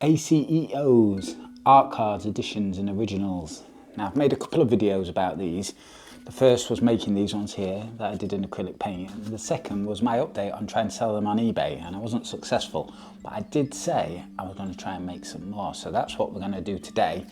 ACEOs, art cards, editions and originals. Now I've made a couple of videos about these. The first was making these ones here that I did in acrylic paint, and the second was my update on trying to sell them on eBay, and I wasn't successful, but I did say I was going to try and make some more, so that's what we're going to do today.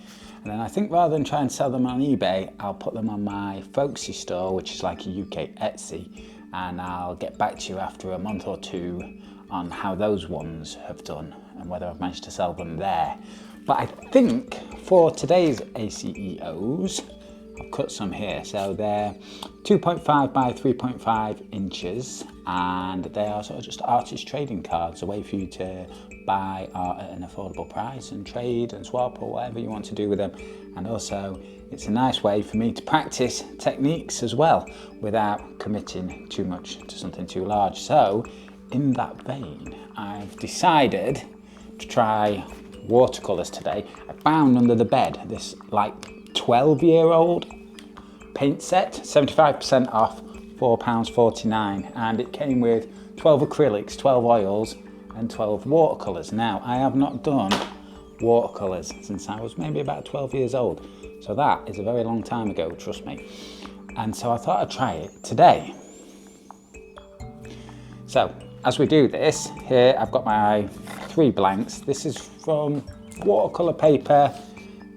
And then I think rather than try and sell them on eBay, I'll put them on my folksy store, which is like a UK Etsy, and I'll get back to you after a month or two on how those ones have done and whether I've managed to sell them there. But I think for today's ACEOs, I've cut some here, so they're 2.5 by 3.5 inches, and they are sort of just artist trading cards, a way for you to buy art at an affordable price and trade and swap or whatever you want to do with them. And also it's a nice way for me to practice techniques as well without committing too much to something too large. So in that vein, I've decided to try watercolours today. I found under the bed this like 12-year-old paint set, 75% off, £4.49, and it came with 12 acrylics, 12 oils and 12 watercolours. Now I have not done watercolours since I was maybe about 12 years old, so that is a very long time ago, trust me. And so I thought I'd try it today. So as we do this, here I've got my 3 blanks. This is from watercolour paper.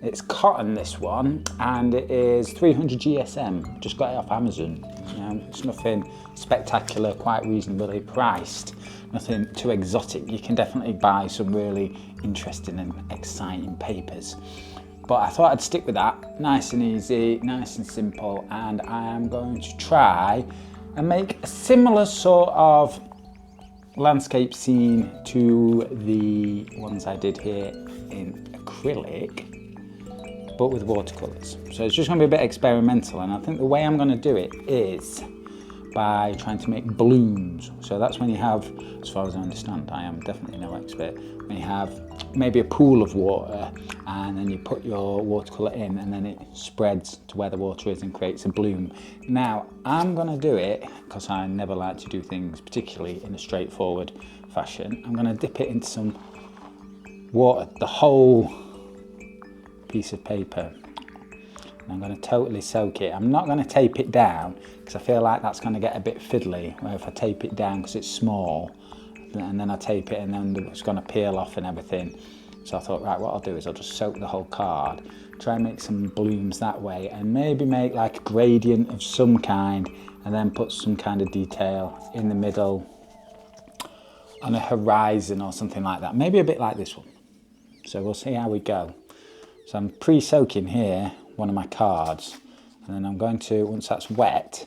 It's cotton, this one, and it is 300 GSM. Just got it off Amazon. You know, it's nothing spectacular, quite reasonably priced. Nothing too exotic. You can definitely buy some really interesting and exciting papers. But I thought I'd stick with that. Nice and easy, nice and simple, and I am going to try and make a similar sort of landscape scene to the ones I did here in acrylic, but with watercolours. So it's just going to be a bit experimental, and I think the way I'm going to do it is by trying to make blooms. So that's when you have, as far as I understand, I am definitely no expert, when you have maybe a pool of water and then you put your watercolour in and then it spreads to where the water is and creates a bloom. Now I'm going to do it, because I never like to do things particularly in a straightforward fashion, I'm going to dip it into some water, the whole piece of paper. And I'm going to totally soak it. I'm not going to tape it down because I feel like that's going to get a bit fiddly, where if I tape it down because it's small and then I tape it and then it's going to peel off and everything. So I thought, right, what I'll do is I'll just soak the whole card, try and make some blooms that way, and maybe make like a gradient of some kind and then put some kind of detail in the middle on a horizon or something like that. Maybe a bit like this one. So we'll see how we go. So I'm pre-soaking here one of my cards, and then I'm going to, once that's wet,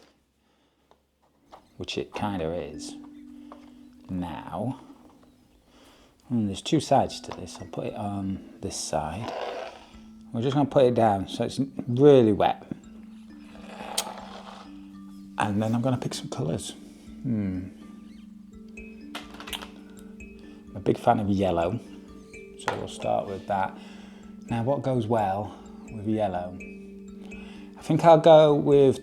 which it kind of is now, and there's 2 sides to this. I'll put it on this side. We're just going to put it down so it's really wet, and then I'm going to pick some colours. I'm a big fan of yellow, so we'll start with that. Now what goes well with yellow? I think I'll go with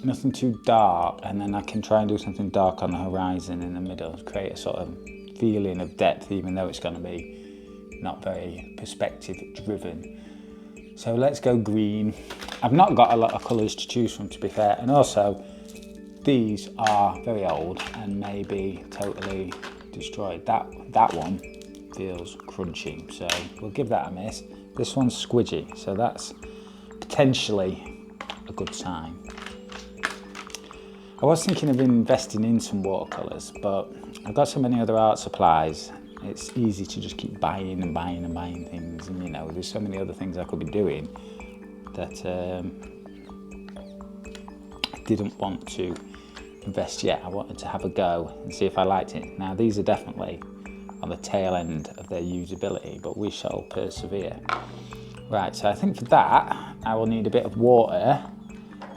nothing too dark, and then I can try and do something dark on the horizon in the middle to create a sort of feeling of depth, even though it's going to be not very perspective driven. So let's go green. I've not got a lot of colours to choose from, to be fair, and also these are very old and may be totally destroyed. That one feels crunchy, so we'll give that a miss. This one's squidgy, so that's potentially a good sign. I was thinking of investing in some watercolours, but I've got so many other art supplies, it's easy to just keep buying and buying and buying things, and you know, there's so many other things I could be doing that I didn't want to invest yet. I wanted to have a go and see if I liked it. Now these are definitely on the tail end of their usability, but we shall persevere. Right, so I think for that I will need a bit of water,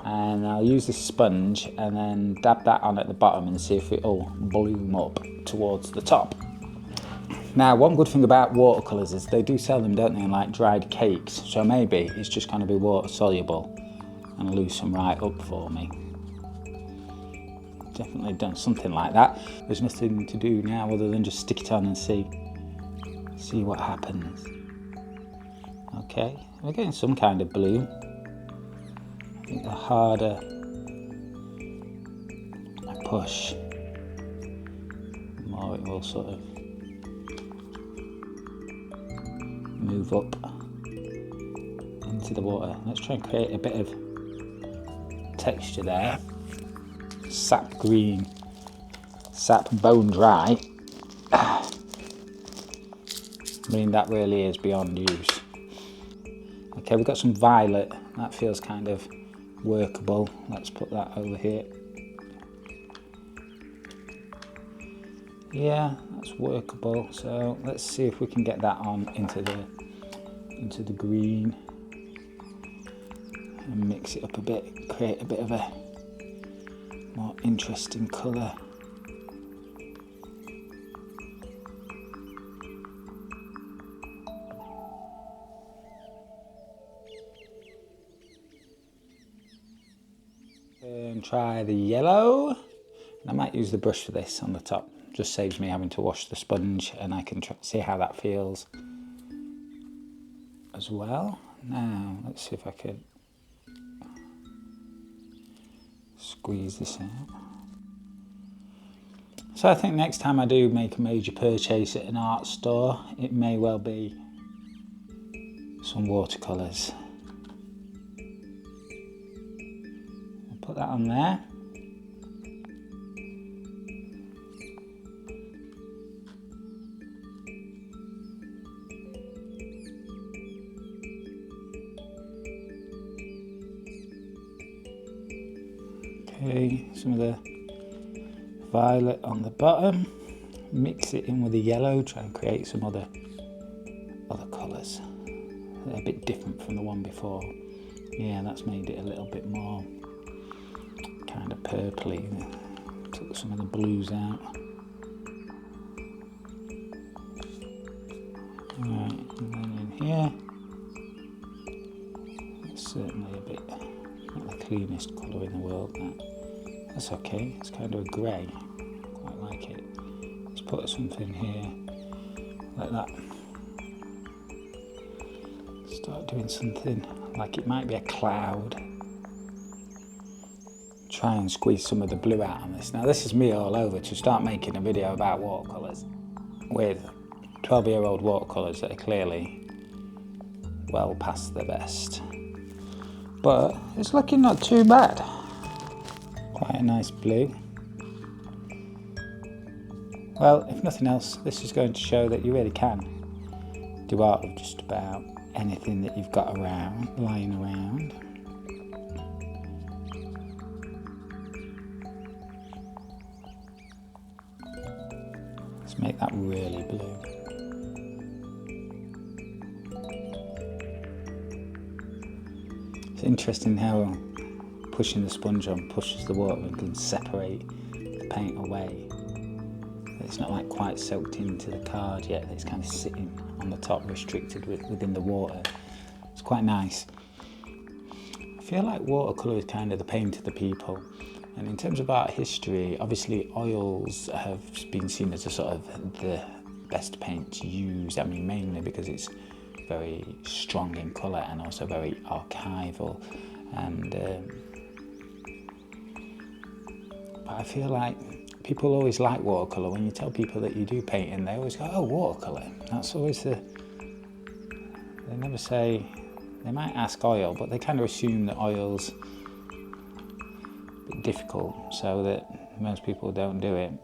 and I'll use this sponge and then dab that on at the bottom and see if it'll bloom up towards the top. Now one good thing about watercolours is they do sell them, don't they, in like dried cakes, so maybe it's just going to be water soluble and loosen right up for me. definitely done something like that. There's nothing to do now other than just stick it on and see what happens. Okay, we're getting some kind of blue. I think the harder I push, the more it will sort of move up into the water. Let's try and create a bit of texture there. Sap green, sap bone dry. I mean, that really is beyond use. Okay, we've got some violet. That feels kind of workable. Let's put that over here. Yeah, that's workable. So let's see if we can get that on into the green and mix it up a bit, create a bit of a more interesting colour. And try the yellow. And I might use the brush for this on the top. Just saves me having to wash the sponge, and I can see how that feels as well. Now let's see if I can squeeze this out. So I think next time I do make a major purchase at an art store, it may well be some watercolours. I'll put that on there. Okay, some of the violet on the bottom, mix it in with the yellow, try and create some other colours. They're a bit different from the one before. Yeah, that's made it a little bit more kind of purpley. Took some of the blues out. Alright, and then in here, it's certainly a bit not the cleanest colour in the world, that's okay, it's kind of a grey, quite like it. Let's put something here, like that. Start doing something like it might be a cloud. Try and squeeze some of the blue out on this. Now this is me all over to start making a video about watercolours with 12-year-old watercolours that are clearly well past the best. But it's looking not too bad. Quite a nice blue. Well, if nothing else, this is going to show that you really can do art with just about anything that you've got around, lying around. Let's make that really blue. It's interesting how pushing the sponge on pushes the water and can separate the paint away. It's not like quite soaked into the card yet, it's kind of sitting on the top, restricted within the water. It's quite nice. I feel like watercolour is kind of the paint of the people. And in terms of art history, obviously oils have been seen as a sort of the best paint to use. I mean, mainly because it's very strong in colour and also very archival. And but I feel like people always like watercolour. When you tell people that you do painting, they always go, oh, watercolour. That's always they never say, they might ask oil, but they kind of assume that oil's a bit difficult, so that most people don't do it.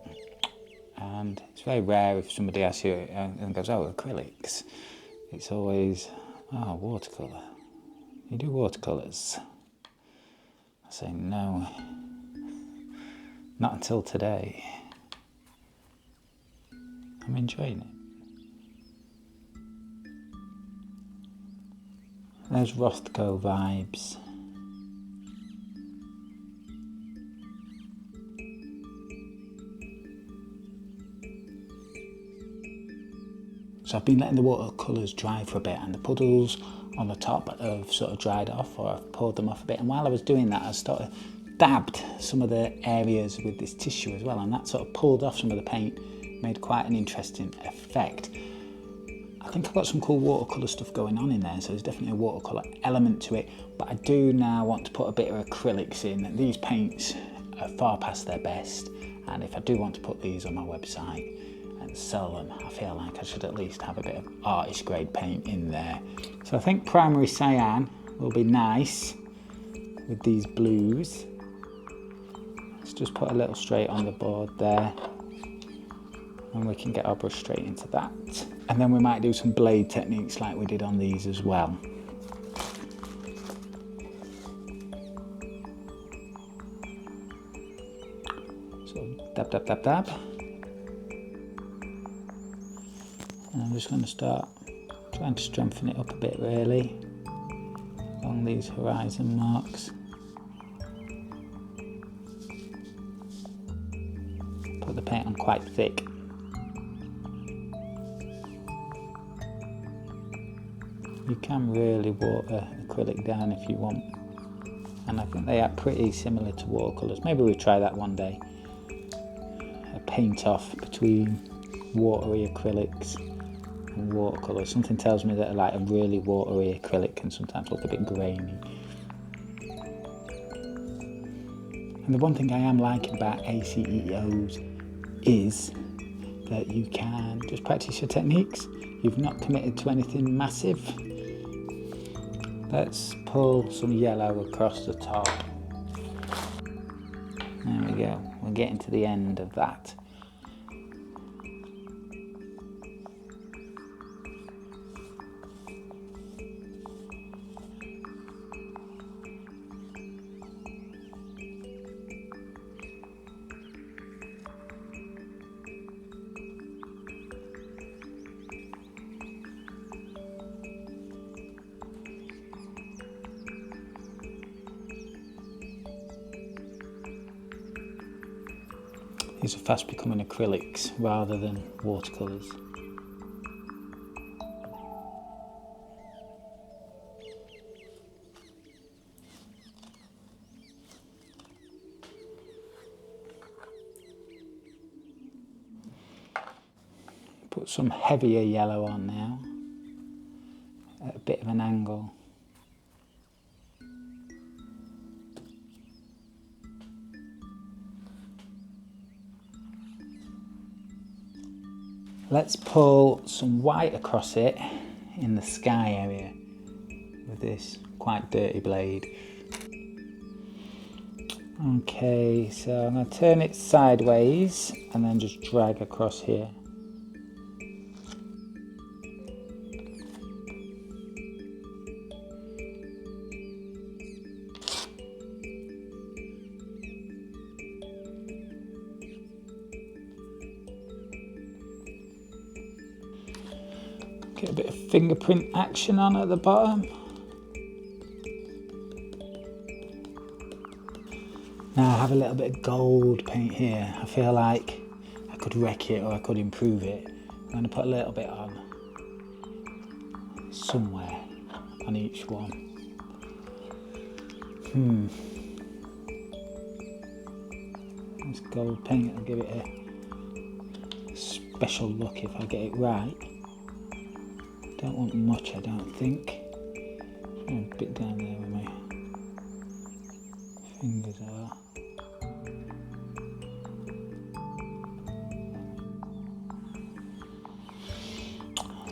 And it's very rare if somebody asks you and goes, oh, acrylics. It's always, oh, watercolour. You do watercolours? I say, no. Not until today. I'm enjoying it. There's Rothko vibes. So I've been letting the watercolours dry for a bit, and the puddles on the top have sort of dried off, or I've poured them off a bit. And while I was doing that, I started dabbed some of the areas with this tissue as well, and that sort of pulled off some of the paint, made quite an interesting effect. I think I've got some cool watercolour stuff going on in there, so there's definitely a watercolour element to it, but I do now want to put a bit of acrylics in. These paints are far past their best, and if I do want to put these on my website and sell them, I feel like I should at least have a bit of artist grade paint in there. So I think primary cyan will be nice with these blues. Let's just put a little straight on the board there, and we can get our brush straight into that. And then we might do some blade techniques like we did on these as well. So dab, dab, dab, dab. And I'm just going to start trying to strengthen it up a bit really along these horizon marks. Put the paint on quite thick. You can really water acrylic down if you want, and I think they are pretty similar to watercolours. Maybe we'll try that one day. A paint off between watery acrylics and watercolours. Something tells me that like a really watery acrylic can sometimes look a bit grainy. And the one thing I am liking about ACEOs is that you can just practice your techniques. You've not committed to anything massive. Let's pull some yellow across the top. There we go. We're getting to the end of that. These are fast becoming acrylics rather than watercolours. Put some heavier yellow on now, at a bit of an angle. Let's pull some white across it in the sky area with this quite dirty blade. Okay, so I'm going to turn it sideways and then just drag across here. Get a bit of fingerprint action on at the bottom. Now I have a little bit of gold paint here. I feel like I could wreck it or I could improve it. I'm going to put a little bit on somewhere on each one. This gold paint will give it a special look if I get it right. Don't want much, I don't think. A bit down there where my fingers are.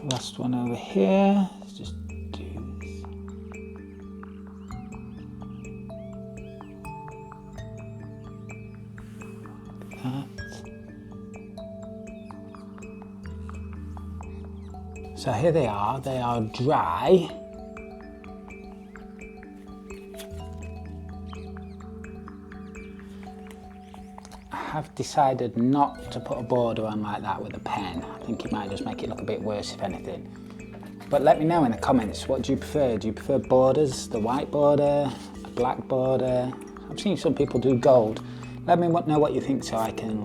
Last one over here. Let's just do this. Like that. So here they are dry. I have decided not to put a border on like that with a pen. I think it might just make it look a bit worse if anything. But let me know in the comments, what do you prefer? Do you prefer borders, the white border, a black border? I've seen some people do gold. Let me know what you think so I can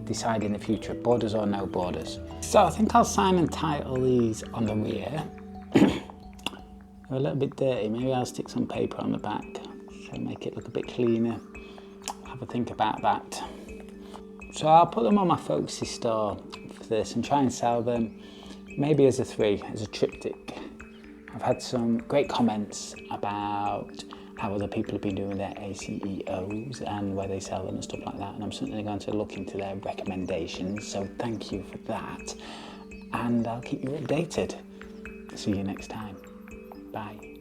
decide in the future, borders or no borders. So I think I'll sign and title these on the rear. They're a little bit dirty, maybe I'll stick some paper on the back to make it look a bit cleaner. have a think about that. So I'll put them on my Folksy store for this and try and sell them, maybe as a 3, as a triptych. I've had some great comments about how other people have been doing their ACEOs and where they sell them and stuff like that, and I'm certainly going to look into their recommendations, so thank you for that, and I'll keep you updated. See you next time. Bye.